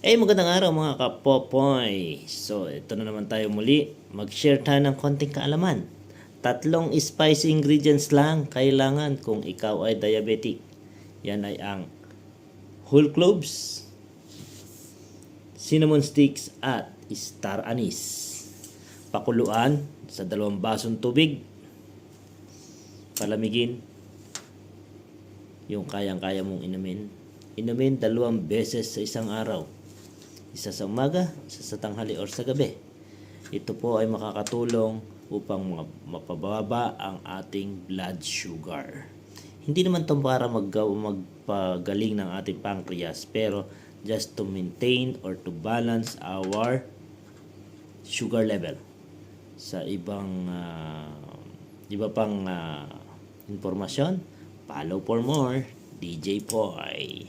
Magandang araw mga kapopoy. So, ito na naman tayo muli. Mag-share tayo ng konting kaalaman. 3 spicy ingredients lang kailangan kung ikaw ay diabetic. Yan ay ang whole cloves, cinnamon sticks at star anise. Pakuluan sa 2 basong tubig. Palamigin yung kayang-kaya mong inumin. Inumin 2 beses sa isang araw. Isa sa umaga, isa sa tanghali or sa gabi. Ito po ay makakatulong upang mapababa ang ating blood sugar. Hindi naman ito para magpagaling ng ating pancreas, pero just to maintain or to balance our sugar level. Sa iba pang informasyon, follow for more. DJ Poy.